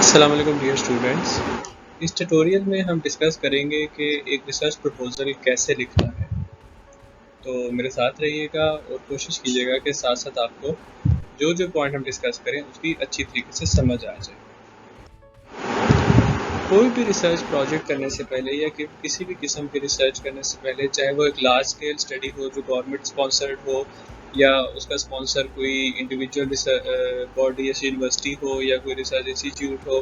अस्सलाम वालेकुम dear students. इस ट्यूटोरियल में हम डिस्कस करेंगे कि एक रिसर्च प्रपोजल कैसे लिखना है। तो मेरे साथ रहिएगा और कोशिश कीजिएगा कि साथ साथ आपको जो जो पॉइंट हम डिस्कस करें उसकी अच्छी तरीके से समझ आ जाए। कोई भी रिसर्च प्रोजेक्ट करने से पहले या कि किसी भी किस्म की रिसर्च करने से पहले, चाहे वो एक लार्ज स्केल स्टडी हो जो गवर्नमेंट स्पॉन्सर्ड हो या उसका स्पॉन्सर कोई इंडिविजुअल बॉडी या यूनिवर्सिटी हो या कोई रिसर्च इंस्टीट्यूट हो,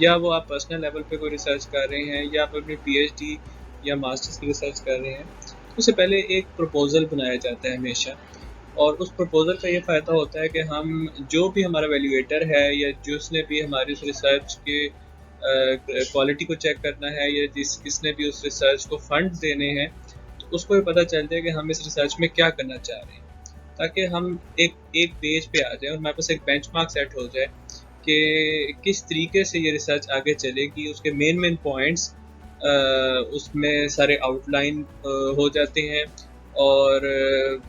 या वो आप पर्सनल लेवल पे कोई रिसर्च कर रहे हैं या आप अपनी पीएचडी या मास्टर्स की रिसर्च कर रहे हैं, उससे पहले एक प्रपोजल बनाया जाता है हमेशा। और उस प्रपोजल का ये फ़ायदा होता है कि हम जो भी हमारा वैल्यूएटर है या जिसने भी हमारी उस रिसर्च के क्वालिटी को चेक करना है या किसने भी उस रिसर्च को फंड देने हैं, तो उसको ये पता चल जाए कि हम इस रिसर्च में क्या करना चाह रहे हैं, ताकि हम एक एक पेज पे आ जाए और हमारे पास एक बेंचमार्क सेट हो जाए कि किस तरीके से ये रिसर्च आगे चलेगी। उसके मेन पॉइंट्स उसमें सारे आउटलाइन हो जाते हैं और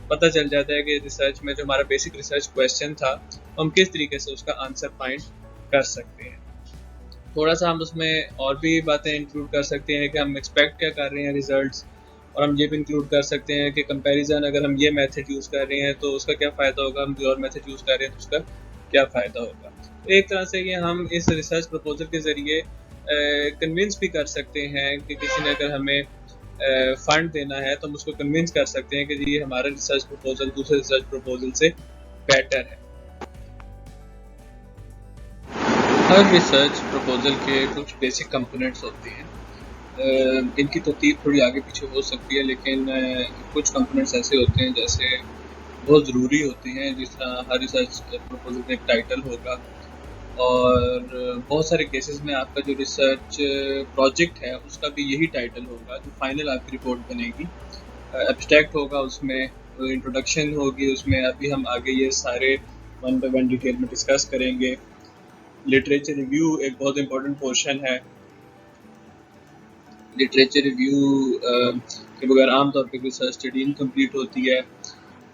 पता चल जाता है कि रिसर्च में जो हमारा बेसिक रिसर्च क्वेश्चन था हम किस तरीके से उसका आंसर फाइंड कर सकते हैं। थोड़ा सा हम उसमें और भी बातें इंक्लूड कर सकते हैं कि हम एक्सपेक्ट क्या कर रहे हैं रिजल्ट्स, और हम ये भी इंक्लूड कर सकते हैं कि कंपैरिजन, अगर हम ये मेथड यूज़ कर रहे हैं तो उसका क्या फ़ायदा होगा, हम कोई और मेथड यूज़ कर रहे हैं तो उसका क्या फ़ायदा होगा। तो एक तरह से ये हम इस रिसर्च प्रपोजल के ज़रिए कन्विंस भी कर सकते हैं कि किसी ने अगर हमें फंड देना है तो हम उसको कन्विंस कर सकते हैं कि जी हमारा रिसर्च प्रपोजल दूसरे रिसर्च प्रपोजल से बेटर है। हर रिसर्च प्रपोजल के कुछ बेसिक कंपोनेंट्स होते हैं। इनकी तरतीब थोड़ी आगे पीछे हो सकती है, लेकिन कुछ कंपोनेंट्स ऐसे होते हैं जैसे बहुत ज़रूरी होते हैं। जिस तरह हर रिसर्च प्रपोजल का एक टाइटल होगा, और बहुत सारे केसेस में आपका जो रिसर्च प्रोजेक्ट है उसका भी यही टाइटल होगा जो फाइनल आपकी रिपोर्ट बनेगी। एब्स्ट्रैक्ट होगा, उसमें इंट्रोडक्शन होगी, उसमें अभी हम आगे ये सारे वन बाय वन डिटेल में डिस्कस करेंगे। लिटरेचर रिव्यू एक बहुत इंपॉर्टेंट पोर्शन है। लिटरेचर रिव्यू के बगैर आमतौर पर रिसर्च स्टडी इनकम्प्लीट होती है।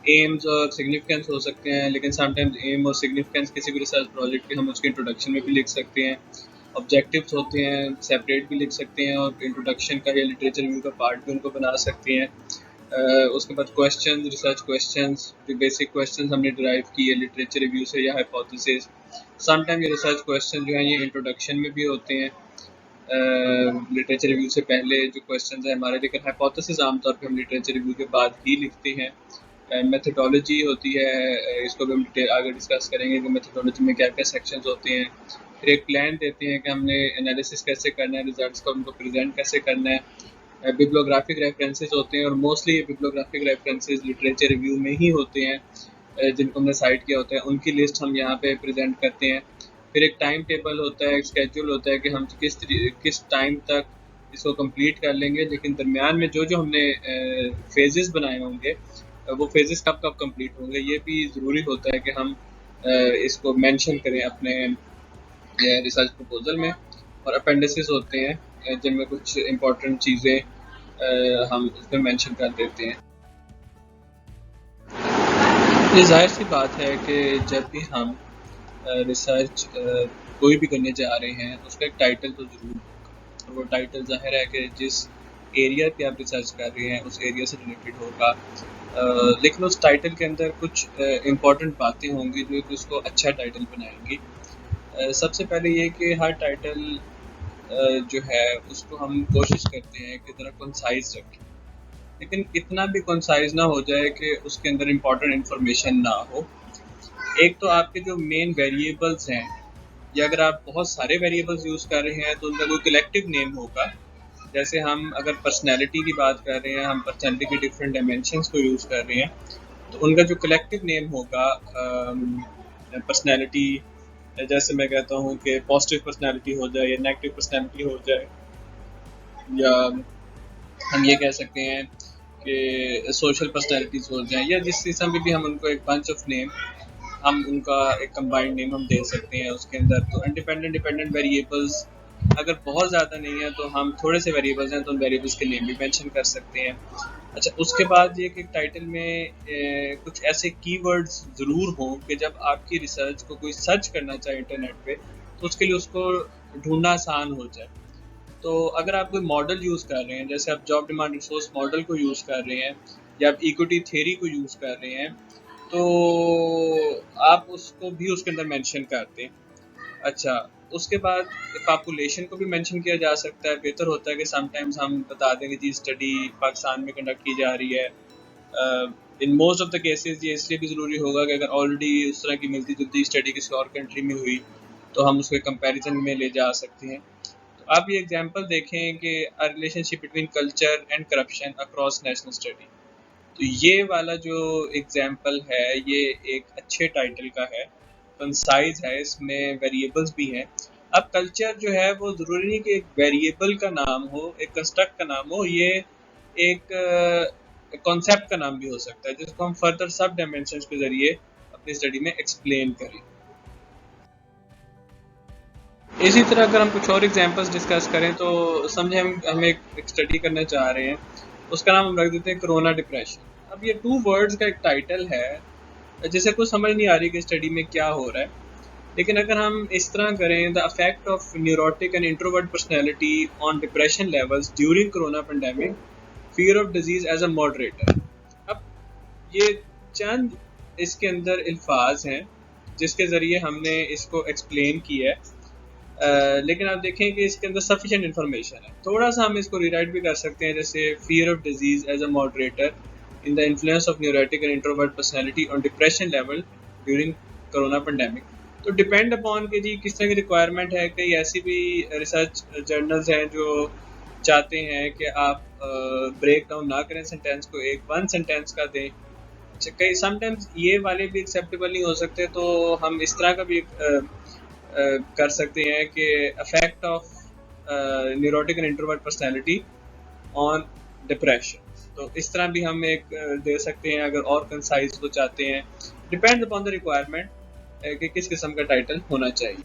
एम्स और सिग्निफिकेंस हो सकते हैं, लेकिन समटाइम्स एम और सिग्निफिकेंस किसी भी रिसर्च प्रोजेक्ट के हम उसके इंट्रोडक्शन में भी लिख सकते हैं। ऑब्जेक्टिव्स होते हैं, सेपरेट भी लिख सकते हैं, और इंट्रोडक्शन का या लिटरेचर रिव्यू का पार्ट भी उनको बना सकते हैं। उसके बाद क्वेश्चन, रिसर्च क्वेश्चंस, जो बेसिक क्वेश्चंस हमने डिराइव किए लिटरेचर रिव्यू से या हाइपोथेसिस। समटाइम ये रिसर्च क्वेश्चन जो हैं ये इंट्रोडक्शन में भी होते हैं लिटरेचर रिव्यू से पहले जो क्वेश्चन है हमारे, लेकिन हाइपोथेसिस आमतौर पे हम लिटरेचर रिव्यू के बाद ही लिखते हैं। मेथडोलॉजी होती है, इसको भी हम आगे डिस्कस करेंगे कि मेथडोलॉजी में क्या क्या सेक्शंस होते हैं। फिर एक प्लान देते हैं कि हमने एनालिसिस कैसे करना है, रिजल्ट्स को उनको प्रेजेंट कैसे करना है। बिब्लियोग्राफिक रेफरेंसेस होते हैं, और मोस्टली ये बिब्लियोग्राफिक रेफरेंसेस लिटरेचर रिव्यू में ही होते हैं जिनको हमने साइट किया होता है, उनकी लिस्ट हम यहाँ पे प्रेजेंट करते हैं। फिर एक टाइम टेबल होता है, एक स्केड्यूल होता है कि हम किस टाइम तक इसको कंप्लीट कर लेंगे, लेकिन दरमियान में जो जो हमने फेजेस बनाए होंगे वो फेजेस कब कब कंप्लीट होंगे, ये भी ज़रूरी होता है कि हम इसको मेंशन करें अपने रिसर्च प्रपोजल में। और अपेंडिसेस होते हैं जिनमें कुछ इम्पोर्टेंट चीज़ें हम उसमें मेंशन कर देते हैं। ये जाहिर सी बात है कि जब भी हम रिसर्च कोई भी करने जा रहे हैं तो उसका एक टाइटल तो ज़रूर होगा, और वो टाइटल जाहिर है कि जिस एरिया पे आप रिसर्च कर रहे हैं उस एरिया से रिलेटेड होगा। लेकिन उस टाइटल के अंदर कुछ इम्पॉर्टेंट बातें होंगी जो कि उसको अच्छा टाइटल बनाएंगी। सबसे पहले ये कि हर टाइटल जो है उसको हम कोशिश करते हैं कि ज़रा कंसाइज रखें, लेकिन इतना भी कंसाइज ना हो जाए कि उसके अंदर इम्पॉर्टेंट इन्फॉर्मेशन ना हो। एक तो आपके जो मेन वेरिएबल्स हैं, या अगर आप बहुत सारे वेरिएबल्स यूज़ कर रहे हैं तो उनका कोई कलेक्टिव नेम होगा। जैसे हम अगर पर्सनैलिटी की बात कर रहे हैं, हम पर्सनैलिटी के डिफरेंट डायमेंशंस को यूज़ कर रहे हैं, तो उनका जो कलेक्टिव नेम होगा पर्सनैलिटी, जैसे मैं कहता हूँ कि पॉजिटिव पर्सनैलिटी हो जाए या नेगेटिव पर्सनैलिटी हो जाए, या हम ये कह सकते हैं कि सोशल पर्सनैलिटीज़ हो जाएँ, या जिस किस्म के भी हम उनको एक बंच ऑफ नेम, हम उनका एक कंबाइंड नेम हम दे सकते हैं उसके अंदर। तो डिपेंडेंट वेरिएबल्स अगर बहुत ज़्यादा नहीं है तो हम थोड़े से वेरिएबल्स हैं तो उन वेरिएबल्स के नेम भी मेंशन कर सकते हैं। अच्छा, उसके बाद ये कि टाइटल में कुछ ऐसे कीवर्ड्स ज़रूर हों कि जब आपकी रिसर्च को कोई सर्च करना चाहे इंटरनेट पे तो उसके लिए उसको ढूंढना आसान हो जाए। तो अगर आप कोई मॉडल यूज़ कर रहे हैं, जैसे आप जॉब डिमांड रिसोर्स मॉडल को यूज़ कर रहे हैं या आप इक्विटी थ्योरी को यूज़ कर रहे हैं, तो आप उसको भी उसके अंदर मेंशन करते हैं। अच्छा, उसके बाद पॉपुलेशन को भी मेंशन किया जा सकता है। बेहतर होता है कि समटाइम्स हम बता दें कि जी स्टडी पाकिस्तान में कंडक्ट की जा रही है। In most of the cases ये इसलिए भी ज़रूरी होगा कि अगर ऑलरेडी उस तरह की मिलती जुलती स्टडी किसी और कंट्री में हुई तो हम उसके कंपैरिजन में ले जा सकते हैं। तो आप ये एग्जांपल देखें कि a relationship between culture and corruption across national study. तो ये वाला जो एग्जाम्पल है ये एक अच्छे टाइटल का है, कंसाइज है, इसमें वेरिएबल्स भी हैं। अब कल्चर जो है वो ज़रूरी नहीं कि एक वेरिएबल का नाम हो, एक कंस्ट्रक्ट का नाम हो, ये एक कॉन्सेप्ट का नाम भी हो सकता है जिसको हम फर्दर सब डायमेंशंस के ज़रिए अपनी स्टडी में एक्सप्लेन करें। इसी तरह अगर हम कुछ और एग्जांपल्स डिस्कस करें तो समझे हम एक स्टडी करना चाह रहे हैं, उसका नाम हम रख देते हैं कोरोना डिप्रेशन। अब ये 2 वर्ड्स का एक टाइटल है जिसे कुछ समझ नहीं आ रही कि स्टडी में क्या हो रहा है। लेकिन अगर हम इस तरह करें, the effect of neurotic and introvert personality on depression levels during corona pandemic, fear of disease as a moderator. अब ये चंद इसके अंदर अल्फाज हैं जिसके ज़रिए हमने इसको एक्सप्लेन किया है। लेकिन आप देखें कि इसके अंदर सफिशिएंट इन्फॉर्मेशन है। थोड़ा सा हम इसको रीराइट भी कर सकते हैं, जैसे fear of disease as a moderator in the influence of neurotic and introvert personality on depression level during corona pandemic. तो डिपेंड अपॉन कि जी किस तरह की रिक्वायरमेंट है। कई ऐसी भी रिसर्च जर्नल्स हैं जो चाहते हैं कि आप ब्रेक डाउन ना करें सेंटेंस को, एक वन सेंटेंस का दें। अच्छा, कई समटाइम्स ये वाले भी एक्सेप्टेबल नहीं हो सकते, तो हम इस तरह का भी कर सकते हैं कि affect of neurotic and introvert personality on depression. तो इस तरह भी हम एक दे सकते हैं अगर और कंसाइज को चाहते हैं। डिपेंड अपॉन द रिक्वायरमेंट कि किस किस्म का टाइटल होना चाहिए।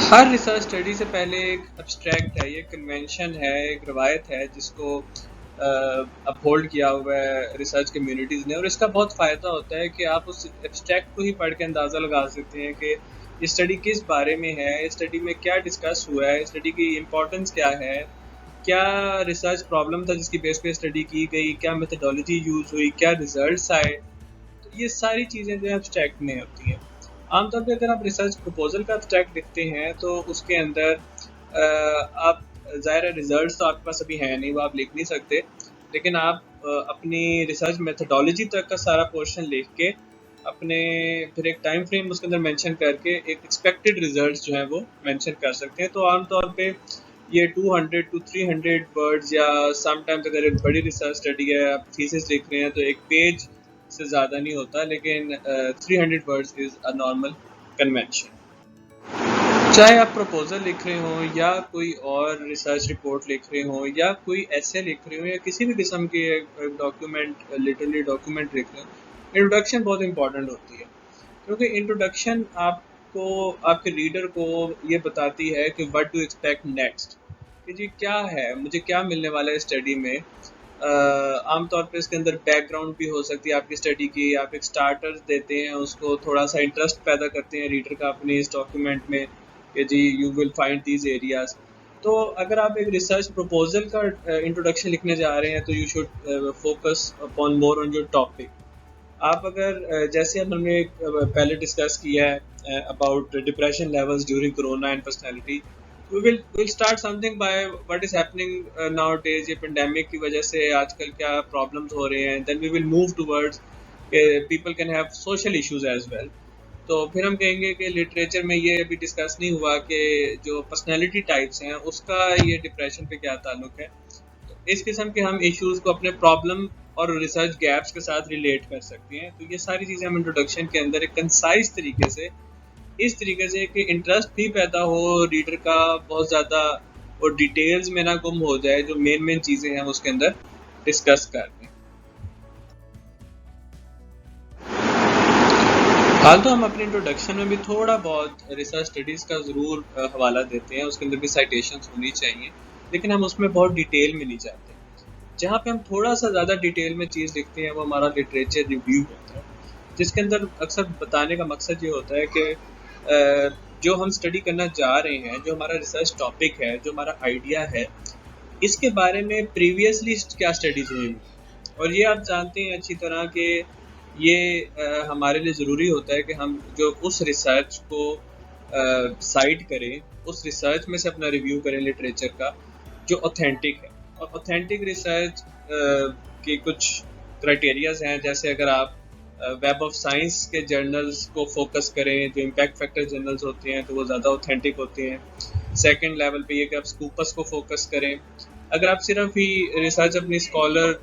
हर रिसर्च स्टडी से पहले एक एब्स्ट्रैक्ट है, ये कन्वेंशन है, एक रवायत है जिसको अपहोल्ड किया हुआ है रिसर्च कम्युनिटीज़ ने। और इसका बहुत फ़ायदा होता है कि आप उस एब्स्ट्रैक्ट को ही पढ़ के अंदाज़ा लगा सकते हैं कि ये स्टडी किस बारे में है, इस स्टडी में क्या डिस्कस हुआ है, स्टडी की इम्पोर्टेंस क्या है, क्या रिसर्च प्रॉब्लम था जिसकी बेस पे स्टडी की गई, क्या मेथडोलॉजी यूज़ हुई, क्या रिजल्ट्स आए। तो ये सारी चीज़ें जो है एब्स्ट्रैक्ट में होती हैं। आमतौर पे अगर आप रिसर्च प्रपोजल का एब्स्ट्रैक्ट लिखते हैं तो उसके अंदर आप ज़ाहिर है रिजल्ट्स तो आपके पास अभी हैं नहीं, वो आप लिख नहीं सकते, लेकिन आप अपनी रिसर्च मेथडोलॉजी तक का सारा पोर्शन लिख के अपने फिर एक टाइम फ्रेम उसके अंदर मेंशन करके एक एक्सपेक्टेड रिजल्ट्स जो है वो मेंशन कर सकते हैं। तो आमतौर पे ये 200 to 300 वर्ड्स, या समटाइम्स अगर एक बड़ी रिसर्च स्टडी है, आप थीसिस लिख रहे हैं तो एक पेज से ज़्यादा नहीं होता, लेकिन 300 words is a normal convention. चाहे आप प्रपोजल लिख रहे हों या कोई और रिसर्च रिपोर्ट लिख रहे हों या कोई ऐसे लिख रहे हों या किसी भी किस्म के डॉक्यूमेंट, लिटरली डॉक्यूमेंट लिख रहे हों, इंट्रोडक्शन बहुत इंपॉर्टेंट होती है, क्योंकि इंट्रोडक्शन आपको, आपके रीडर को ये बताती है कि व्हाट टू एक्सपेक्ट नेक्स्ट, कि जी क्या है, मुझे क्या मिलने वाला है स्टडी में। आमतौर पे इसके अंदर बैकग्राउंड भी हो सकती है आपकी स्टडी की, आप एक स्टार्टर देते हैं, उसको थोड़ा सा इंटरेस्ट पैदा करते हैं रीडर का अपने इस डॉक्यूमेंट में कि जी you will find these areas. तो अगर आप एक रिसर्च प्रपोजल का इंट्रोडक्शन लिखने जा रहे हैं तो you should focus upon more on your topic. आप अगर जैसे हमने पहले डिस्कस किया है about depression levels during corona and personality, we'll start something by what is happening nowadays, ये पेंडेमिक की वजह से आजकल क्या प्रॉब्लम्स हो रहे हैं, then we will move towards people can have social issues as well। तो फिर हम कहेंगे कि लिटरेचर में ये अभी डिस्कस नहीं हुआ कि जो पर्सनैलिटी टाइप्स हैं उसका ये डिप्रेशन पे क्या ताल्लुक है। तो इस किस्म के हम इश्यूज़ को अपने प्रॉब्लम और रिसर्च गैप्स के साथ रिलेट कर सकते हैं। तो ये सारी चीज़ें हम इंट्रोडक्शन के अंदर एक कंसाइज तरीके से, इस तरीके से कि इंटरेस्ट भी पैदा हो रीडर का बहुत ज़्यादा और डिटेल्स में ना गुम हो जाए, जो मेन चीज़ें हैं उसके अंदर डिस्कस कर दें। हाल तो हम अपने इंट्रोडक्शन में भी थोड़ा बहुत रिसर्च स्टडीज़ का ज़रूर हवाला देते हैं, उसके अंदर भी साइटेशंस होनी चाहिए, लेकिन हम उसमें बहुत डिटेल में नहीं जाते। जहाँ पे हम थोड़ा सा ज़्यादा डिटेल में चीज़ लिखते हैं वो हमारा लिटरेचर रिव्यू होता है। जिसके अंदर अक्सर बताने का मकसद ये होता है कि जो हम स्टडी करना जा रहे हैं, जो हमारा रिसर्च टॉपिक है, जो हमारा आइडिया है, इसके बारे में प्रीवियसली क्या स्टडीज हुई। और ये आप जानते हैं अच्छी तरह कि ये हमारे लिए ज़रूरी होता है कि हम जो उस रिसर्च को साइट करें, उस रिसर्च में से अपना रिव्यू करें लिटरेचर का जो ऑथेंटिक है। और ऑथेंटिक रिसर्च के कुछ क्राइटेरियाज हैं, जैसे अगर आप वेब ऑफ साइंस के जर्नल्स को फोकस करें, जो इम्पैक्ट फैक्टर जर्नल्स होते हैं, तो वो ज़्यादा ऑथेंटिक होते हैं। सेकंड लेवल पे ये कि आप स्कूपस को फोकस करें। अगर आप सिर्फ ही रिसर्च अपनी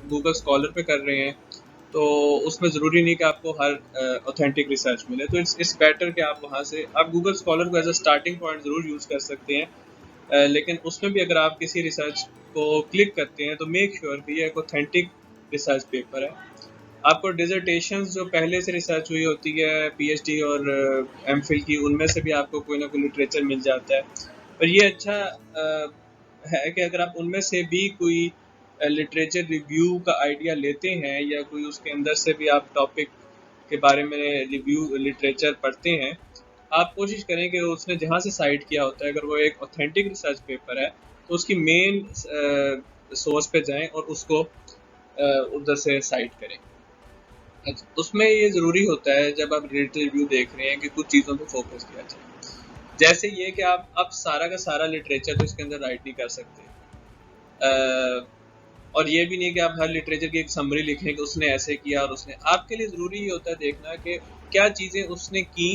गूगल स्कॉलर पे कर रहे हैं, तो उसमें ज़रूरी नहीं कि आपको हर ऑथेंटिक रिसर्च मिले। तो इट्स बेटर कि आप वहाँ से आप गूगल स्कॉलर को एज अ स्टार्टिंग पॉइंट ज़रूर यूज़ कर सकते हैं, लेकिन उसमें भी अगर आप किसी रिसर्च को क्लिक करते हैं तो मेक श्योर कि ये एक ऑथेंटिक रिसर्च पेपर है। आपको डिजर्टेशंस जो पहले से रिसर्च हुई होती है पीएचडी और एमफिल की, उनमें से भी आपको कोई ना कोई लिटरेचर मिल जाता है। और ये अच्छा है कि अगर आप उनमें से भी कोई लिटरेचर रिव्यू का आइडिया लेते हैं या कोई उसके अंदर से भी आप टॉपिक के बारे में रिव्यू लिटरेचर पढ़ते हैं, आप कोशिश करें कि उसने जहाँ से साइट किया होता है, अगर वो एक ऑथेंटिक रिसर्च पेपर है तो उसकी मेन सोर्स पे जाएं और उसको उधर से साइट करें। उसमें ये ज़रूरी होता है जब आप लिटरेचर रिव्यू देख रहे हैं कि कुछ चीज़ों पे फोकस किया जाए। जैसे ये कि आप सारा का सारा लिटरेचर तो इसके अंदर राइट नहीं कर सकते, और ये भी नहीं कि आप हर लिटरेचर की एक समरी लिखें कि उसने ऐसे किया और उसने। आपके लिए ज़रूरी ये होता है देखना कि क्या चीज़ें उसने की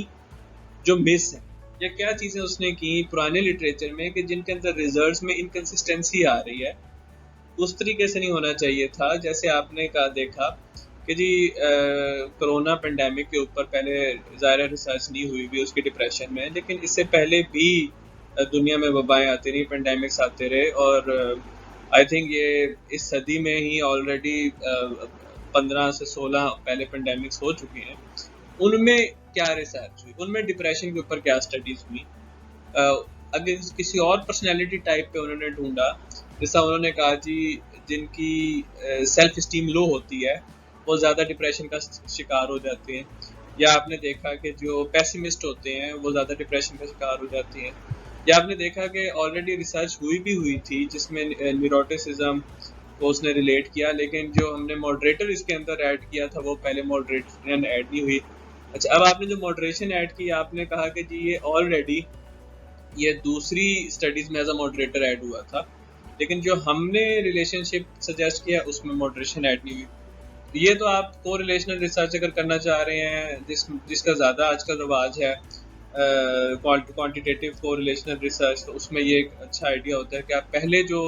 जो मिस है, या क्या चीज़ें उसने की पुराने लिटरेचर में कि जिनके अंदर रिजल्ट्स में इनकन्सिस्टेंसी आ रही है। उस तरीके से नहीं होना चाहिए था। जैसे आपने कहा देखा कि जी कोरोना पेंडेमिक के ऊपर पहले ज़ाहिर रिसर्च नहीं हुई भी उसकी डिप्रेशन में, लेकिन इससे पहले भी दुनिया में वबाएं आती रही, पेंडेमिक्स आते रहे, और आई थिंक ये इस सदी में ही ऑलरेडी 15 से 16 पहले पेंडेमिक्स हो चुके हैं। उनमें क्या रिसर्च हुई, उनमें डिप्रेशन के ऊपर क्या स्टडीज हुई। अगर किसी और पर्सनैलिटी टाइप पे उन्होंने ढूंढा, जैसा उन्होंने कहा जी जिनकी सेल्फ स्टीम लो होती है वो ज़्यादा डिप्रेशन का शिकार हो जाते हैं, या आपने देखा कि जो पेसिमिस्ट होते हैं वो ज़्यादा डिप्रेशन का शिकार हो जाते हैं, या आपने देखा कि ऑलरेडी रिसर्च हुई थी जिसमें न्यूरोटिसिज्म को उसने रिलेट किया, लेकिन जो हमने मॉडरेटर इसके अंदर ऐड किया था वो पहले मॉडरेशन ऐड नहीं हुई। अच्छा, अब आपने जो मॉडरेशन ऐड की, आपने कहा कि जी ये ऑलरेडी ये दूसरी स्टडीज़ में एज अ मॉडरेटर ऐड हुआ था, लेकिन जो हमने रिलेशनशिप सजेस्ट किया उसमें मॉडरेशन ऐड नहीं हुई। ये तो आप को रिलेशनल रिसर्च अगर करना चाह रहे हैं, जिसका ज़्यादा आजकल रवाज है, क्वांटिटेटिव को रिलेशनल रिसर्च, तो उसमें ये एक अच्छा आइडिया होता है कि आप पहले जो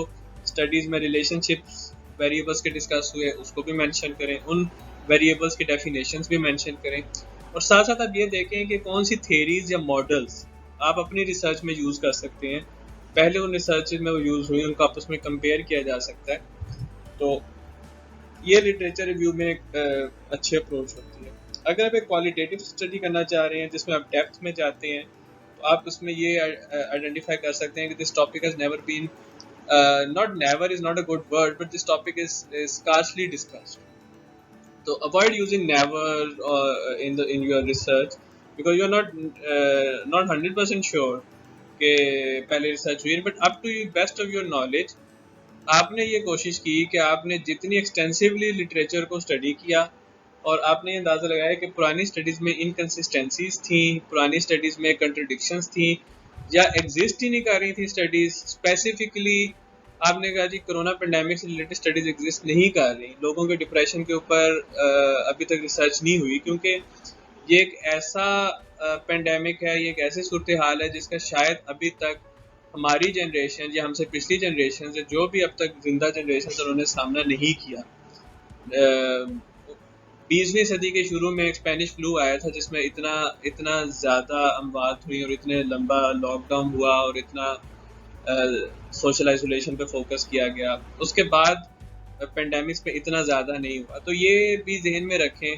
स्टडीज़ में रिलेशनशिप्स वेरिएबल्स के डिस्कस हुए उसको भी मेंशन करें, उन वेरिएबल्स के डेफिनेशंस भी मेंशन करें, और साथ साथ आप ये देखें कि कौन सी थेरीज या मॉडल्स आप अपनी रिसर्च में यूज़ कर सकते हैं। पहले उन रिसर्च में वो यूज़ हुई उनको आपस में कंपेयर किया जा सकता है। तो ये लिटरेचर रिव्यू में एक अच्छी अप्रोच होती है। अगर आप एक क्वालिटेटिव स्टडी करना चाह रहे हैं जिसमें आप डेप्थ में जाते हैं, तो आप उसमें ये आइडेंटिफाई कर सकते हैं कि this topic has never been, not never is not a good word, but this topic is scarcely discussed. तो avoid using never in your research because you're not 100% sure कि पहले रिसर्च हुई, but up to best of your knowledge आपने ये कोशिश की कि आपने जितनी एक्सटेंसिवली लिटरेचर को स्टडी किया और आपने अंदाज़ा लगाया कि पुरानी स्टडीज़ में इनकन्सिस्टेंसीज थी, पुरानी स्टडीज़ में कंट्रडिक्शंस थी, या एग्जिस्ट ही नहीं कर रही थी स्टडीज़। स्पेसिफिकली आपने कहा जी कोरोना पेंडेमिक से रिलेटेड स्टडीज़ एग्जिस्ट नहीं कर रही, लोगों के डिप्रेशन के ऊपर अभी तक रिसर्च नहीं हुई, क्योंकि ये एक ऐसा पेंडेमिक है, ये एक ऐसी सूरत हाल है जिसका शायद अभी तक हमारी जनरेशन या हमसे पिछली जनरेशन से जो भी अब तक जिंदा जनरेशन उन्होंने सामना नहीं किया। 20वीं सदी के शुरू में एक स्पेनिश फ्लू आया था जिसमें इतना ज़्यादा अमवात हुई और इतने लंबा लॉकडाउन हुआ और इतना सोशल आइसोलेशन पे फोकस किया गया। उसके बाद पेंडेमिक्स पे इतना ज़्यादा नहीं हुआ। तो ये भी जहन में रखें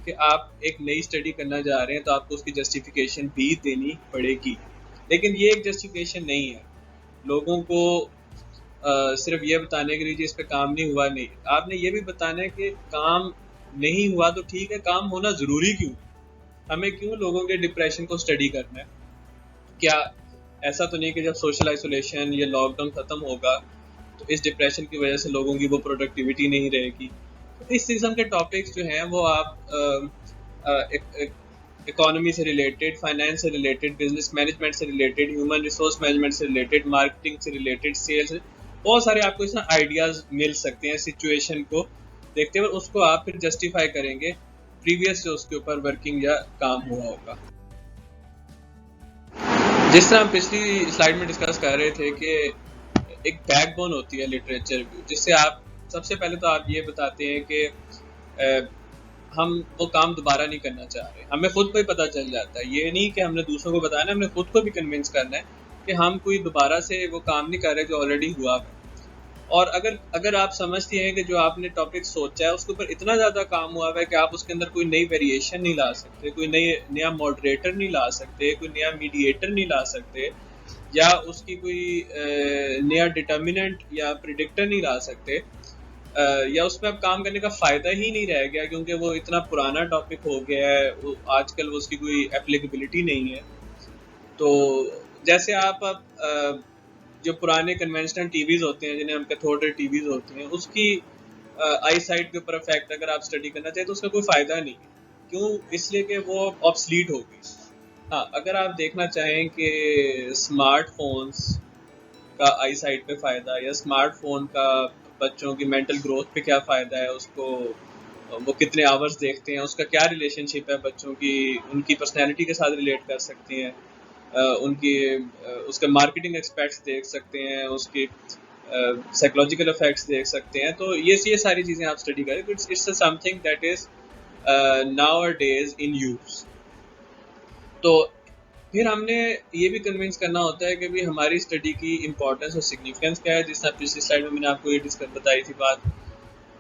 कि आप एक नई स्टडी करना जा रहे हैं तो आपको उसकी जस्टिफिकेशन भी देनी पड़ेगी, लेकिन ये एक जस्टिफिकेशन नहीं है लोगों को सिर्फ ये बताने के लिए इस पे काम नहीं हुआ। नहीं, आपने ये भी बताना है कि काम नहीं हुआ तो ठीक है, काम होना जरूरी क्यों? हमें क्यों लोगों के डिप्रेशन को स्टडी करना है? क्या ऐसा तो नहीं कि जब सोशल आइसोलेशन या लॉकडाउन खत्म होगा तो इस डिप्रेशन की वजह से लोगों की वो प्रोडक्टिविटी नहीं रहेगी? तो इस किस्म के टॉपिक्स जो हैं वो आप इकोनॉमी से रिलेटेड, फाइनेंस से रिलेटेड, बिजनेस मैनेजमेंट से रिलेटेड, ह्यूमन रिसोर्स मैनेजमेंट से रिलेटेड, मार्केटिंग से रिलेटेड, सेल्स, बहुत सारे आपको इसमें आइडियाज मिल सकते हैं सिचुएशन को देखते हुए। उसको आप फिर जस्टिफाई करेंगे प्रीवियस जो उसके ऊपर वर्किंग या काम हुआ होगा। जिस तरह हम पिछली स्लाइड में डिस्कस कर रहे थे कि एक बैकबोन होती है लिटरेचर रिव्यू, जिससे आप सबसे पहले तो आप ये बताते हैं कि हम वो काम दोबारा नहीं करना चाह रहे। हमें खुद को ही पता चल जाता है, ये नहीं कि हमने दूसरों को बताना है, हमने खुद को भी कन्विंस करना है कि हम कोई दोबारा से वो काम नहीं कर रहे जो ऑलरेडी हुआ है। और अगर अगर आप समझते हैं कि जो आपने टॉपिक सोचा है उसके ऊपर इतना ज़्यादा काम हुआ है कि आप उसके अंदर कोई नई वेरिएशन नहीं ला सकते, कोई नया मॉडरेटर नहीं ला सकते, कोई नया मीडिएटर नहीं ला सकते, या उसकी कोई नया डिटर्मिनेंट या प्रिडिक्टर नहीं ला सकते, या उसमें अब काम करने का फ़ायदा ही नहीं रह गया क्योंकि वो इतना पुराना टॉपिक हो गया है, वो आजकल वो उसकी कोई एप्लीकेबिलिटी नहीं है। तो जैसे आप अब जो पुराने कन्वेंशनल टीवीज़ होते हैं, जिन्हें हम कैथोड टीवीज़ होते हैं, उसकी आई साइट के ऊपर इफेक्ट अगर आप स्टडी करना चाहें तो उसका कोई फ़ायदा नहीं है। क्यों? इसलिए कि वो ऑब्सलीट हो गई। हाँ, अगर आप देखना चाहें कि स्मार्टफोन्स का आई साइट पे फ़ायदा या स्मार्टफोन का बच्चों की मेंटल ग्रोथ पे क्या फ़ायदा है, उसको वो कितने आवर्स देखते हैं, उसका क्या रिलेशनशिप है बच्चों की उनकी पर्सनैलिटी के साथ रिलेट कर सकती हैं, उनकी उसके मार्केटिंग एक्सपेक्ट्स देख सकते हैं, उसकी साइकोलॉजिकल इफेक्ट्स देख सकते हैं। तो ये सारी चीज़ें आप स्टडी करें। It's something that is nowadays in use. तो फिर हमने ये भी कन्विंस करना होता है कि भाई हमारी स्टडी की इम्पोर्टेंस और सिग्निफिकेंस क्या है, जिस तरह पिछली स्लाइड में मैंने आपको ये डिस्कस बताई थी बात।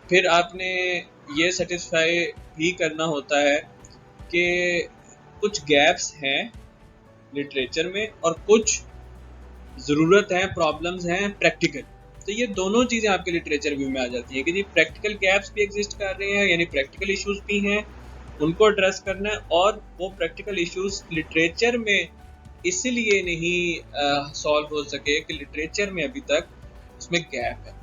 फिर आपने ये सेटिस्फाई भी करना होता है कि कुछ गैप्स हैं लिटरेचर में और कुछ ज़रूरत है, प्रॉब्लम्स हैं प्रैक्टिकल। तो ये दोनों चीज़ें आपके लिटरेचर व्यू में आ जाती हैं कि जी प्रैक्टिकल गैप्स भी एग्जिस्ट कर रहे हैं, यानी प्रैक्टिकल इश्यूज भी हैं, उनको एड्रेस करना है। और वो प्रैक्टिकल इश्यूज लिटरेचर में इसलिए नहीं सॉल्व हो सके कि लिटरेचर में अभी तक उसमें गैप है।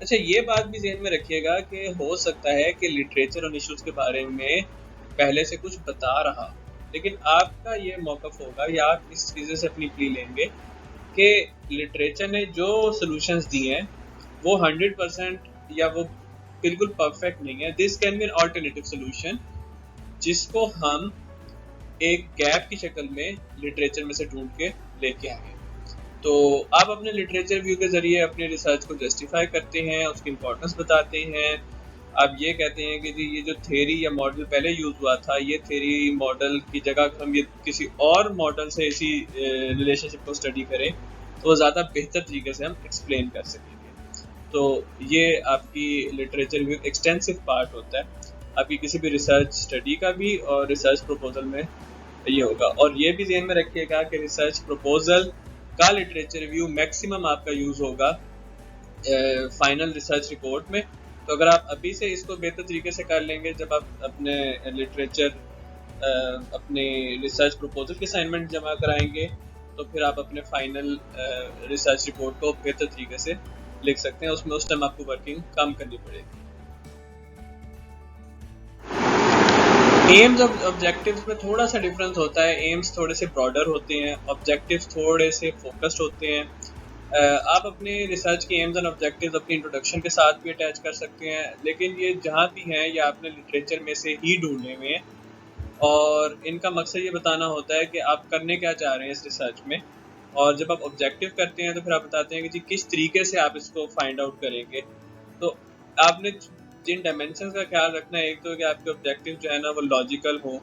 अच्छा, ये बात भी ज़हन में रखिएगा कि हो सकता है कि लिटरेचर और इश्यूज के बारे में पहले से कुछ बता रहा, लेकिन आपका ये मौक़िफ़ होगा या आप इस चीज़ें से अपनी प्ली लेंगे कि लिटरेचर ने जो सॉल्यूशंस दिए हैं वो 100% या वो बिल्कुल परफेक्ट नहीं है। This can be an alternative solution जिसको हम एक गैप की शक्ल में लिटरेचर में से ढूंढ के लेके आए। तो आप अपने लिटरेचर व्यू के ज़रिए अपने रिसर्च को जस्टिफाई करते हैं, उसकी इम्पोर्टेंस बताते हैं। आप ये कहते हैं कि जी ये जो थ्योरी या मॉडल पहले यूज़ हुआ था, ये थ्योरी मॉडल की जगह हम ये किसी और मॉडल से इसी रिलेशनशिप को स्टडी करें तो ज़्यादा बेहतर तरीके से हम एक्सप्लेन कर सकेंगे। तो ये आपकी लिटरेचर व्यू एक्सटेंसिव पार्ट होता है आपकी किसी भी रिसर्च स्टडी का भी, और रिसर्च प्रपोजल में ये होगा। और ये भी ध्यान में रखिएगा कि रिसर्च प्रपोजल का लिटरेचर रिव्यू मैक्सिमम आपका यूज़ होगा फाइनल रिसर्च रिपोर्ट में। तो अगर आप अभी से इसको बेहतर तरीके से कर लेंगे, जब आप अपने लिटरेचर अपने रिसर्च प्रपोजल की असाइनमेंट जमा कराएंगे तो फिर आप अपने फाइनल रिसर्च रिपोर्ट को बेहतर तरीके से लिख सकते हैं। उसमें उस टाइम आपको वर्किंग कम करनी पड़ेगी। एम्स और ऑब्जेक्टिव्स में थोड़ा सा डिफरेंस होता है। एम्स थोड़े से ब्रॉडर होते हैं, ऑब्जेक्टिव्स थोड़े से फोकस्ड होते हैं। आप अपने रिसर्च के एम्स एंड ऑब्जेक्टिव्स अपनी इंट्रोडक्शन के साथ भी अटैच कर सकते हैं, लेकिन ये जहाँ भी हैं ये आपने लिटरेचर में से ही ढूंढने हुए हैं और इनका मकसद ये बताना होता है कि आप करने क्या चाह रहे हैं इस रिसर्च में। और जब आप ऑब्जेक्टिव करते हैं तो फिर आप बताते हैं कि जी किस तरीके से आप इसको फाइंड आउट करेंगे। तो आपने जिन डायमेंशंस का ख्याल रखना है, एक तो कि आपके ऑब्जेक्टिव जो है ना वो लॉजिकल हो,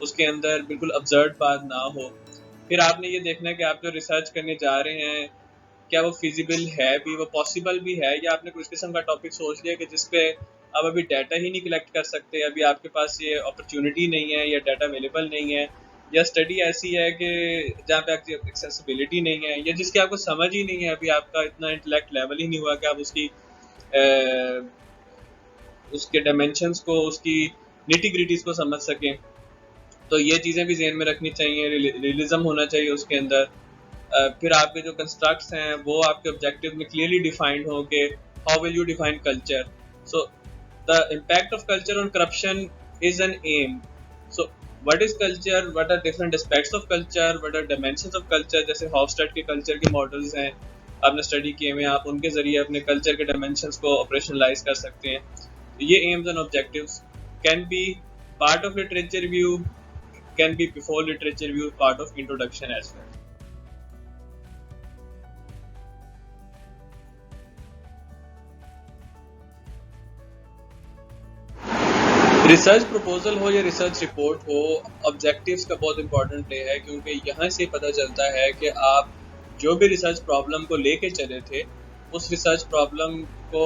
उसके अंदर बिल्कुल अब्सर्ड बात ना हो। फिर आपने ये देखना है कि आप जो रिसर्च करने जा रहे हैं क्या वो फिजिबल है भी, वो पॉसिबल भी है, या आपने कुछ किस्म का टॉपिक सोच लिया कि जिसपे आप अभी डाटा ही नहीं कलेक्ट कर सकते, अभी आपके पास ये अपॉर्चुनिटी नहीं है या डाटा अवेलेबल नहीं है, या स्टडी ऐसी है कि जहाँ पे आपकी एक्सेसिबिलिटी नहीं है, या जिसकी आपको समझ ही नहीं है, अभी आपका इतना इंटेलेक्ट लेवल ही नहीं हुआ कि आप उसकी उसके डायमेंशंस को, उसकी निटी ग्रिटीज को समझ सकें। तो ये चीज़ें भी ज़हन में रखनी चाहिए। रियलिज्म होना चाहिए उसके अंदर। फिर आपके जो कंस्ट्रक्ट्स हैं वो आपके ऑब्जेक्टिव में क्लियरली डिफाइंड हो कि how will you define culture. So the impact of culture on corruption is an aim. So what is culture, what are different aspects of culture, what are dimensions of culture. जैसे Hofstede के culture के models हैं, आपने study किए हुए, आप उनके जरिए अपने कल्चर के डायमेंशंस को ऑपरेशनलाइज कर सकते हैं। तो ये AIIMS and objectives can be part of literature review, can be before literature review, part of introduction as well. Research proposal हो या रिसर्च रिपोर्ट हो, ऑब्जेक्टिव्स का बहुत इंपॉर्टेंट प्ले है, क्योंकि यहाँ से पता चलता है कि आप जो भी रिसर्च प्रॉब्लम को लेके चले थे, उस रिसर्च प्रॉब्लम को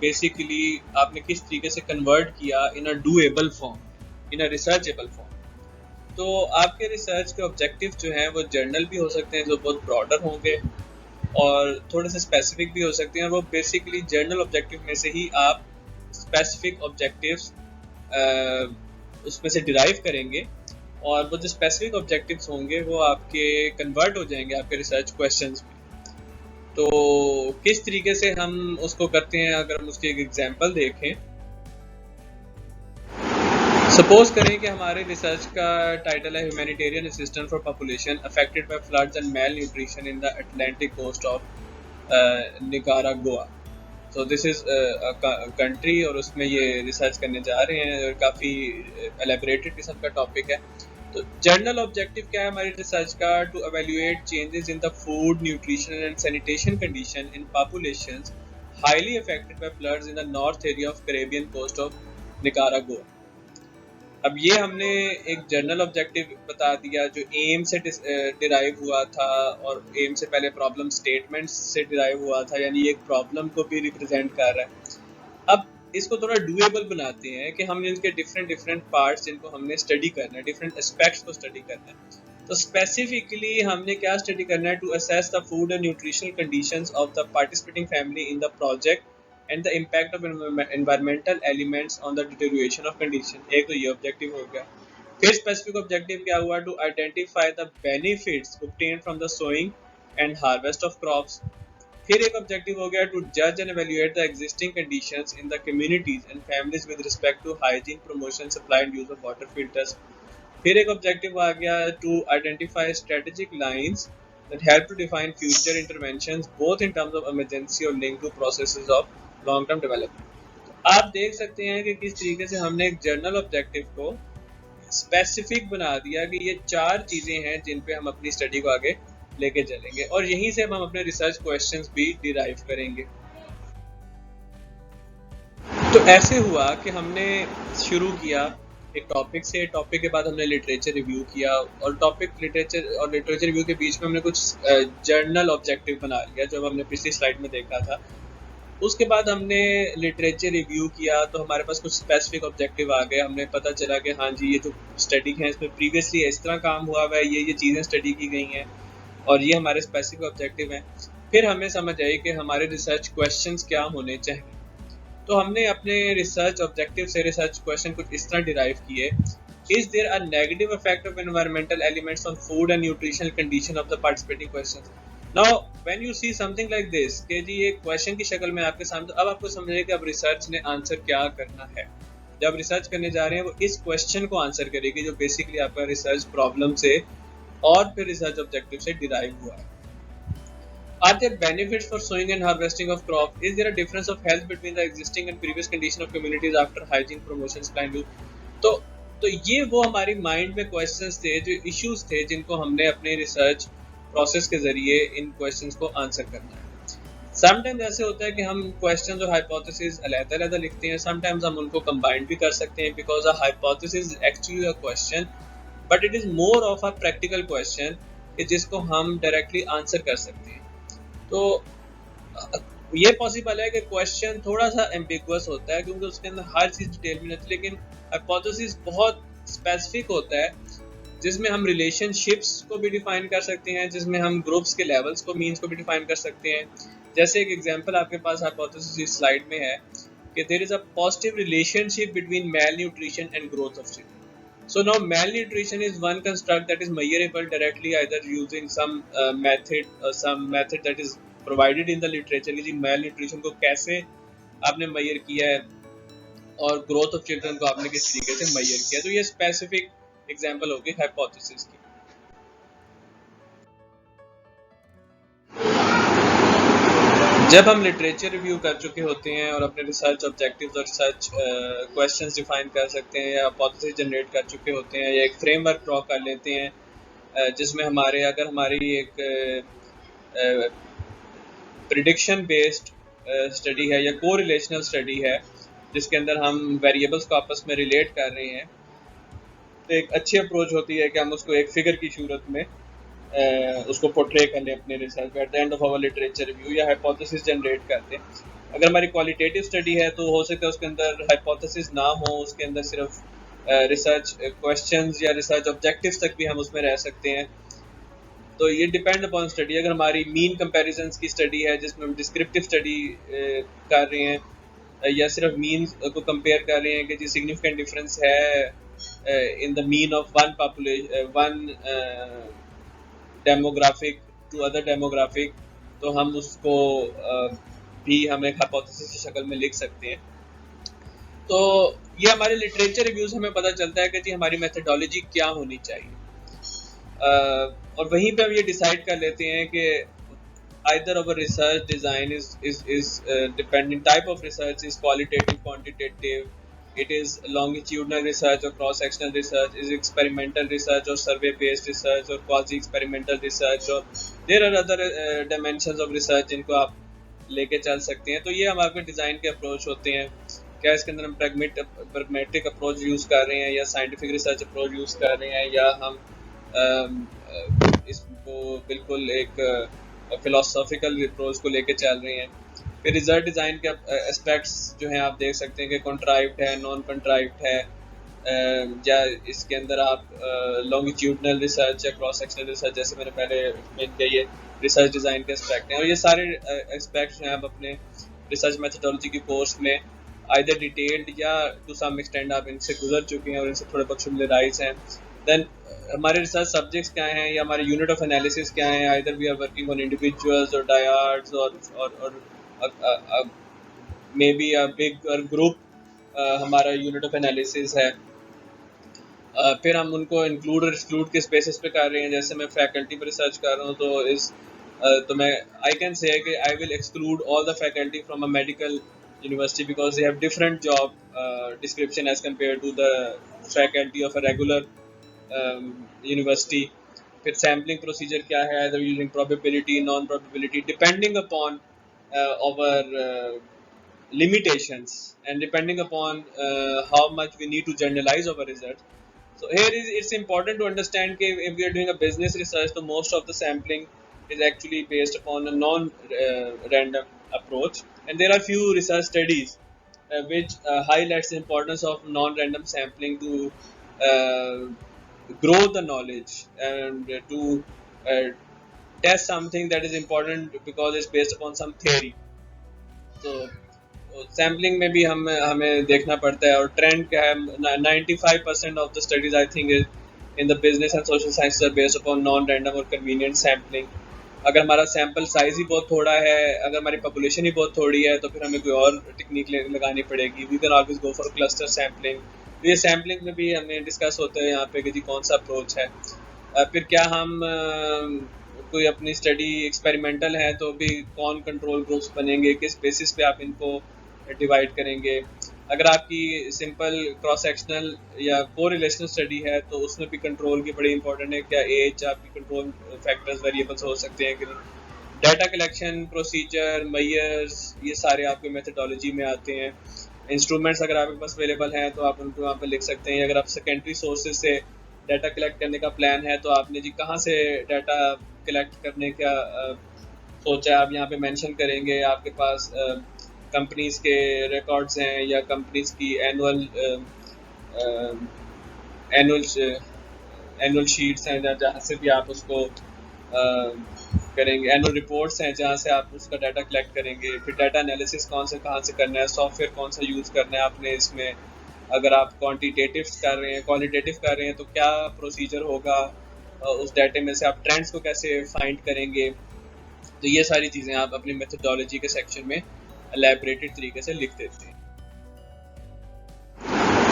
बेसिकली आपने किस तरीके से कन्वर्ट किया इन अ डूएबल फॉर्म, इन अ रिसर्चेबल फॉर्म। तो आपके रिसर्च के ऑब्जेक्टिव जो हैं वो जर्नल भी हो सकते हैं जो बहुत ब्रॉडर होंगे, और थोड़े से स्पेसिफिक भी हो सकते हैं। वो बेसिकली जर्नल ऑब्जेक्टिव में से ही आप स्पेसिफिक ऑब्जेक्टिव्स उसमें से डिराइव करेंगे, और वो जो स्पेसिफिक ऑब्जेक्टिव्स होंगे वो आपके कन्वर्ट हो जाएंगे आपके रिसर्च क्वेश्चंस में। तो किस तरीके से हम उसको करते हैं, अगर हम उसकी एक एग्जांपल देखें। सपोज करें कि हमारे रिसर्च का टाइटल है humanitarian assistance for population affected by floods and malnutrition in the Atlantic coast of Nicaragua. So this is country, और उसमें ये रिसर्च करने जा रहे हैं, और काफ़ी एलेबरेटेड किस्म का टॉपिक है। तो जर्नल ऑब्जेक्टिव क्या है हमारी रिसर्च का? To evaluate changes in the food, nutrition and sanitation condition in populations highly affected by floods in the north area of Caribbean coast of Nicaragua. अब ये हमने एक जर्नल ऑब्जेक्टिव बता दिया जो एम से डिराइव हुआ था, और एम से पहले प्रॉब्लम स्टेटमेंट से डिराइव हुआ था, यानी एक प्रॉब्लम को भी रिप्रेजेंट कर रहा है। अब इसको थोड़ा डूएबल बनाते हैं कि हम इनके डिफरेंट पार्ट्स जिनको हमने स्टडी करना है, डिफरेंट एस्पेक्ट्स को स्टडी करना है। तो स्पेसिफिकली हमने क्या स्टडी करना है? To assess the food and nutritional conditions of the participating family in the project and the impact of environmental elements on the deterioration of condition. एक तो ये ऑब्जेक्टिव हो गया। फिर स्पेसिफिक ऑब्जेक्टिव क्या हुआ? To identify the benefits obtained from the sowing and harvest of crops. फिर एक ऑब्जेक्टिव हो गया टू जज and evaluate the existing conditions in the communities and families with respect to hygiene, promotion, supply and use of water filters. फिर एक objective आ गया to identify strategic lines that help to define future interventions both in terms of emergency और linked to processes of long term development। आप देख सकते हैं कि किस तरीके से हमने एक जर्नल ऑब्जेक्टिव को स्पेसिफिक बना दिया कि ये 4 चीजें हैं जिन पे हम अपनी स्टडी को आगे लेके चलेंगे, और यहीं से हम अपने रिसर्च क्वेश्चंस भी डिराइव करेंगे। तो ऐसे हुआ कि हमने शुरू किया एक टॉपिक से, टॉपिक के बाद हमने लिटरेचर रिव्यू किया, और लिटरेचर रिव्यू के बीच में हमने कुछ जर्नल ऑब्जेक्टिव बना लिया जो हमने पिछली स्लाइड में देखा था। उसके बाद हमने लिटरेचर रिव्यू किया तो हमारे पास कुछ स्पेसिफिक ऑब्जेक्टिव आ गए। हमने पता चला कि हाँ जी, ये जो स्टडी है इसमें प्रीवियसली इस तरह काम हुआ हुआ है, ये चीज़ें स्टडी की गई हैं, और ये हमारे स्पेसिफिक ऑब्जेक्टिव हैं। फिर हमें समझ आई कि हमारे रिसर्च क्वेश्चंस क्या होने चाहिए। तो हमने अपने रिसर्च ऑब्जेक्टिव से रिसर्च क्वेश्चन कुछ इस तरह डिराइव किए। Is there a negative effect of environmental elements on food and nutritional condition of the participating questions. Now when you see something like this कि जी ये क्वेश्चन की शक्ल में आपके सामने, तो अब आपको समझिए कि अब रिसर्च ने आंसर क्या करना है। जब रिसर्च करने जा रहे हैं वो इस क्वेश्चन को आंसर करेगी जो बेसिकली आपका रिसर्च प्रॉब्लम से और फिर रिसर्च ऑब्जेक्टिव से डिराइव हुआ है। Are there benefits for sowing and harvesting of crop? Is there a difference of health between the existing and previous condition of communities after hygiene, promotion, plan use? तो ये वो हमारी mind में questions थे, जो issues थे, जिनको हमने अपने रिसर्च प्रोसेस के जरिए इन क्वेश्चंस को आंसर करना है। समटाइम्स ऐसे होता है कि हम क्वेश्चंस और हाइपोथेसिस अलग-अलग लिखते हैं, समटाइम्स हम उनको कंबाइन भी कर सकते हैं, because a hypothesis is actually a question but it is more of a practical question जिसको हम डायरेक्टली आंसर कर सकते हैं। तो ये पॉसिबल है कि क्वेश्चन थोड़ा सा एम्बिगुअस होता है क्योंकि उसके अंदर हर चीज़ डिटेल में नहीं, लेकिन हाइपोथेसिस बहुत स्पेसिफिक होता है जिसमें हम रिलेशनशिप्स को भी डिफाइन कर सकते हैं, जिसमें हम ग्रुप्स के लेवल्स को, मीन्स को भी डिफाइन कर सकते हैं। जैसे एक एग्जांपल आपके पास हाइपोथेसिस इस स्लाइड में है कि there is a positive relationship between malnutrition and growth of children. So now malnutrition is one construct that is measurable directly either using some method that is provided in the literature कि malnutrition को कैसे आपने measure किया है और growth of children को आपने किस तरीके से measure किया. तो ये specific example होगी hypothesis की. जब हम लिटरेचर रिव्यू कर चुके होते हैं और अपने रिसर्च ऑब्जेक्टिव्स और रिसर्च क्वेश्चंस डिफाइन कर सकते हैं या हाइपोथेसिस जनरेट कर चुके होते हैं या एक फ्रेमवर्क ड्रॉ कर लेते हैं जिसमें अगर हमारी एक प्रिडिक्शन बेस्ड स्टडी है या कोरिलेशनल स्टडी है जिसके अंदर हम वेरिएबल्स को आपस में रिलेट कर रहे हैं, तो एक अच्छी अप्रोच होती है कि हम उसको एक फिगर की सूरत में उसको पोर्ट्रे कर लें अपने research at the end of our literature review या हाइपोथेसिस जनरेट करते हैं. अगर हमारी क्वालिटेटिव स्टडी है तो हो सकता है उसके अंदर हाइपोथेसिस ना हो, उसके अंदर सिर्फ रिसर्च क्वेश्चंस या रिसर्च ऑब्जेक्टिव्स तक भी हम उसमें रह सकते हैं. तो ये डिपेंड अपॉन स्टडी. अगर हमारी मीन कंपैरिजंस की स्टडी है जिसमें हम डिस्क्रिप्टिव स्टडी कर रहे हैं या सिर्फ मीन को कंपेयर कर रहे हैं कि जी सिग्निफिकेंट डिफरेंस है in the mean of one demographic to other demographic, तो हम उसको भी हम एक हाइपोथेसिस की शक्ल में लिख सकते हैं. तो ये हमारे लिटरेचर रिव्यूज हमें पता चलता है कि जी हमारी मेथडोलॉजी क्या होनी चाहिए, और वहीं पे हम ये डिसाइड कर लेते हैं कि either our research design is dependent type of research is qualitative, quantitative, it is longitudinal research or cross sectional research, is experimental research or survey based research or quasi experimental research, or there are other dimensions of research जिनको आप लेके चल सकते हैं. तो ये हमारे design के अप्रोच होते हैं. क्या इसके अंदर हम प्रैग्मेटिक अप्रोच यूज़ कर रहे हैं या साइंटिफिक रिसर्च अप्रोच यूज़ कर रहे हैं या हम इसको बिल्कुल एक फिलोसॉफिकल अप्रोच को लेके चल रहे हैं. फिर रिजल्ट डिज़ाइन के एस्पेक्ट्स जो हैं आप देख सकते हैं कि कॉन्ट्राइव्ड है, नॉन कॉन्ट्राइव्ड है, या इसके अंदर आप लॉन्गिट्यूडनल रिसर्च या क्रॉस सेक्शनल रिसर्च जैसे मैंने पहले एक्सप्लेन किया, ये रिसर्च डिज़ाइन के एस्पेक्ट हैं. और ये सारे एस्पेक्ट्स हैं आप अपने रिसर्च मेथडोलॉजी की कोर्स में आइदर डिटेल्ड या टू सम एक्सटेंड आप इनसे गुजर चुके हैं और इनसे थोड़े बहुत फेमिलियराइज हैं. देन हमारे रिसर्च सब्जेक्ट्स क्या हैं या हमारे यूनिट ऑफ एनालिसिस क्या हैं, either we are working on individuals और डायड्स और may be a big group हमारा यूनिट ऑफ एनालिसिस है. फिर हम उनको इंक्लूड और एक्सक्लूड किस बेसिस पे कर रहे हैं. जैसे मैं फैकल्टी पर रिसर्च कर रहा हूँ तो मैं आई कैन से कि I will exclude all the faculty from a medical university because they have different job description as compared to the faculty of a regular university. फिर sampling procedure क्या है, either using probability, non probability, depending upon our limitations and depending upon how much we need to generalize our results. So here it's important to understand that if we are doing a business research, so most of the sampling is actually based upon a non-random approach, and there are few research studies which highlights the importance of non-random sampling to grow the knowledge and to test something that is important because it's based upon some theory. So sampling में भी हमें देखना पड़ता है. और trend क्या है, 95% of the studies I think in the business and social sciences are based upon non random और कन्वीनियंट सैम्पलिंग. अगर हमारा सैम्पल साइज ही बहुत थोड़ा है, अगर हमारी पॉपुलेशन ही बहुत थोड़ी है, तो फिर हमें कोई और टेक्निक लगानी पड़ेगी. We can always go for cluster sampling. तो ये सैम्पलिंग में भी हमें डिस्कस होता है यहाँ पे कि जी कौन सा अप्रोच है. फिर क्या हम कोई अपनी स्टडी एक्सपेरिमेंटल है तो भी कौन कंट्रोल ग्रुप्स बनेंगे, किस बेसिस पे आप इनको डिवाइड करेंगे. अगर आपकी सिंपल क्रॉस सेक्शनल या कोरिलेशनल स्टडी है तो उसमें भी कंट्रोल की बड़ी इंपॉर्टेंट है. क्या एज आपकी कंट्रोल फैक्टर्स वेरिएबल्स हो सकते हैं कि नहीं. डाटा कलेक्शन प्रोसीजर मेजर्स ये सारे आपके मेथडोलॉजी में आते हैं. इंस्ट्रूमेंट्स अगर आपके पास अवेलेबल हैं तो आप उनको वहाँ पर लिख सकते हैं. अगर आप सेकेंडरी सोर्सेज से डाटा कलेक्ट करने का प्लान है तो आपने जी कहाँ से डाटा कलेक्ट करने का सोचा है, आप यहाँ पे मेंशन करेंगे. आपके पास कंपनीज के रिकॉर्ड्स हैं या कंपनीज की एनुअल शीट्स हैं जहाँ से भी आप उसको करेंगे, एनुअल रिपोर्ट्स हैं जहाँ से आप उसका डाटा कलेक्ट करेंगे, फिर डाटा एनालिसिस कौन से कहाँ से करना है, सॉफ्टवेयर कौन सा यूज़ करना है आपने इसमें, अगर आप क्वांटिटेटिव कर रहे हैं क्वालिटेटिव कर रहे हैं तो क्या प्रोसीजर होगा, उस डाटे में से आप ट्रेंड्स को कैसे फाइंड करेंगे। तो ये सारी चीज़ें आप अपनी मेथोडोलॉजी के सेक्शन में एलैबोरेटेड तरीके से लिख देते हैं।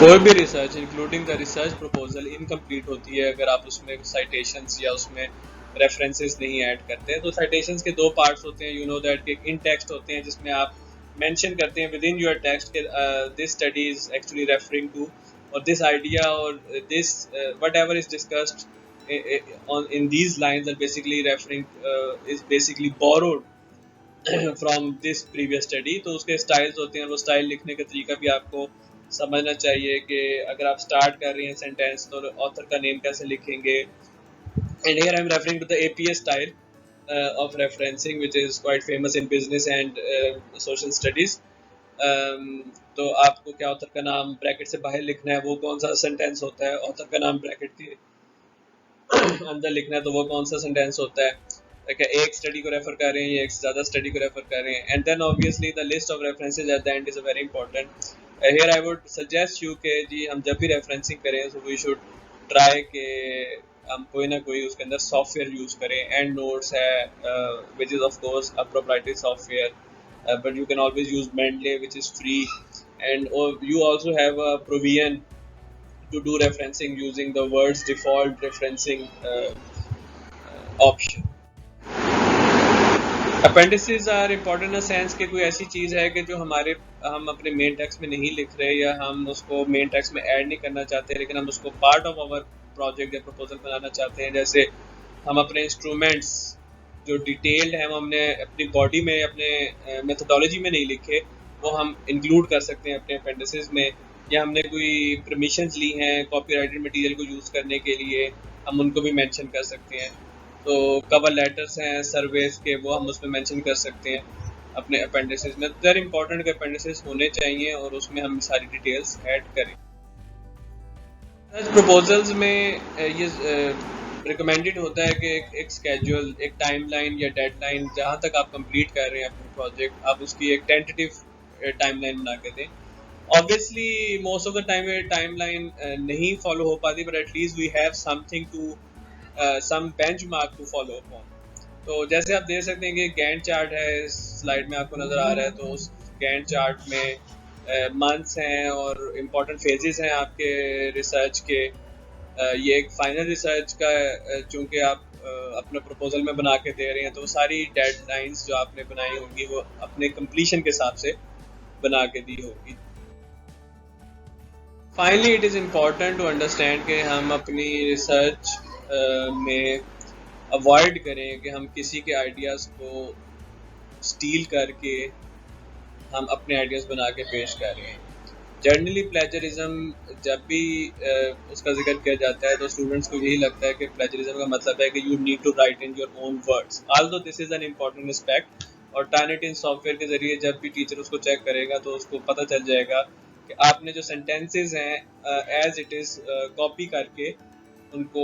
कोई भी research including the research proposal incomplete होती है अगर आप उसमें साइटेशंस या उसमें रेफरेंसेस नहीं ऐड करते। तो साइटेशंस के दो पार्ट्स होते हैं, यू नो दैट, कि इन टेक्स्ट होते हैं जिसमें आप मेंशन करते हैं विद इन योर टेक्स्ट के this study is actually referring to, और दिस आइडिया और this whatever is discussed on in these lines are basically referring is basically borrowed from this previous study। तो उसके styles होते हैं, वो style लिखने का तरीका भी आपको समझना चाहिए कि अगर आप स्टार्ट कर रहे हैं सेंटेंस तो ऑथर का नेम कैसे लिखेंगे। And here I am referring to the APA style of referencing which is quite famous in business and social studies। तो आपको क्या ऑथर का नाम ब्रैकेट से बाहर लिखना है, वो कौन सा सेंटेंस होता है, ऑथर का नाम ब्रैकेट के अंदर लिखना है तो वो कौन सा सेंटेंस होता है। क्या एक स्टडी को रेफर कर रहे हैं या एक से ज़्यादा स्टडी को रेफर कर रहे हैं। And then obviously the list of references at the end is a very important. Here I would suggest you के जी हम जब भी रेफरेंसिंग करें सो वी शुड ट्राई के हम कोई ना कोई उसके अंदर सॉफ्टवेयर यूज़ करें। एंड नोट्स है which is of course a proprietary software, but you can always use Mendeley which is free, and you also have a provision to do referencing using the words default referencing option। Appendices are important in sense कि कोई ऐसी चीज़ है कि जो हम अपने main text में नहीं लिख रहे या हम उसको मेन टेक्स्ट में ऐड नहीं करना चाहते, लेकिन हम उसको पार्ट ऑफ आवर प्रोजेक्ट या प्रपोजल बनाना चाहते हैं। जैसे हम अपने इंस्ट्रूमेंट्स जो डिटेल्ड हैं वो हमने अपनी बॉडी में अपने मेथोडोलॉजी में नहीं लिखे, वो हम इंक्लूड कर सकते हैं अपने अपेंडिसेस में। या हमने कोई परमिशंस ली हैं कॉपीराइटेड मटेरियल को यूज़ करने के लिए, हम उनको भी मेंशन कर सकते हैं। तो कवर लेटर्स हैं सर्वेस के, वो हम उसमें मेंशन कर सकते हैं अपने अपेंडिसेस में। वेरी इंपॉर्टेंट के अपेंडिसेस होने चाहिए और उसमें हम सारी डिटेल्स ऐड करें। प्रपोजल्स में ये रिकमेंडेड होता है कि एक स्केड्यूल, एक टाइमलाइन या डेडलाइन जहाँ तक आप कंप्लीट कर रहे हैं अपना प्रोजेक्ट, आप उसकी एक टेंटेटिव टाइमलाइन बना के दें। Obviously most of the time ये टाइमलाइन नहीं फॉलो हो पाती, but at least we have something to some benchmark to follow upon. तो जैसे आप देख सकते हैं कि गैंट चार्ट है, इस स्लाइड में आपको नज़र आ रहा है। तो उस गैंट चार्ट में मंथ्स हैं और इम्पॉर्टेंट फेजेस हैं आपके रिसर्च के। ये एक फाइनल रिसर्च का चूँकि आप अपना प्रपोजल में बना के दे रहे हैं, तो सारी डेडलाइंस जो आपने बनाई होंगी वो अपने कंप्लीशन के हिसाब से बना के दी होगी। Finally it is important to understand कि हम अपनी रिसर्च में अवॉइड करें कि हम किसी के आइडियाज़ को स्टील करके हम अपने आइडियाज़ बना के पेश कर रहे हैं। जनरली प्लेजरिज्म जब भी उसका जिक्र किया जाता है तो स्टूडेंट्स को यही लगता है कि प्लेजरिज्म का मतलब है कि you need to write in your own words. Although this is an important aspect, और टर्निटिन सॉफ्टवेयर के ज़रिए जब भी टीचर उसको चेक करेगा तो उसको पता चल जाएगा कि आपने जो सेंटेंसेस हैं एज इट इज़ कॉपी करके उनको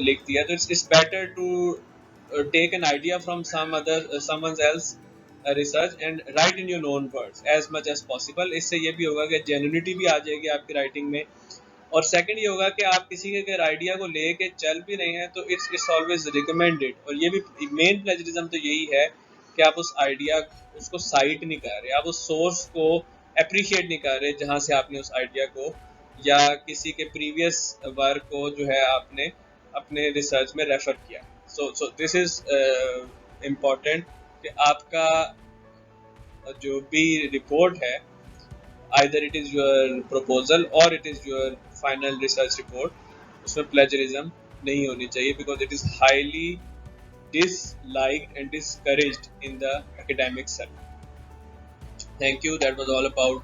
लिख दिया। तो it's better to take an idea from someone else research and write in your own words as much as possible. इससे ये भी होगा कि जेन्युइनिटी भी आ जाएगी आपकी राइटिंग में, और सेकंड ये होगा कि आप किसी के अगर आइडिया को लेके चल भी रहे हैं तो इट्स ऑलवेज रिकमेंडेड। और ये भी मेन प्लेजरिज्म तो यही है कि आप उस आइडिया उसको साइट नहीं कर रहे, आप उस सोर्स को अप्रिशिएट नहीं कर रहे जहाँ से आपने उस आइडिया को या किसी के प्रीवियस वर्क को जो है आपने अपने रिसर्च में रेफर किया। सो दिस इज़ इम्पॉर्टेंट कि आपका जो भी रिपोर्ट है, either it is your proposal और it is your final research report, उसमें प्लेजरिज्म नहीं होनी चाहिए, because it is highly disliked and discouraged in the academic circle। Thank you, that was all about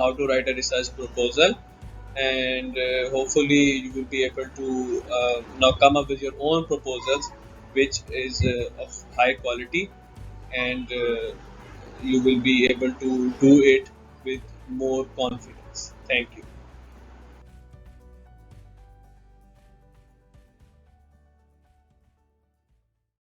how to write a research proposal, and hopefully you will be able to now come up with your own proposals which is of high quality, and you will be able to do it with more confidence। Thank you।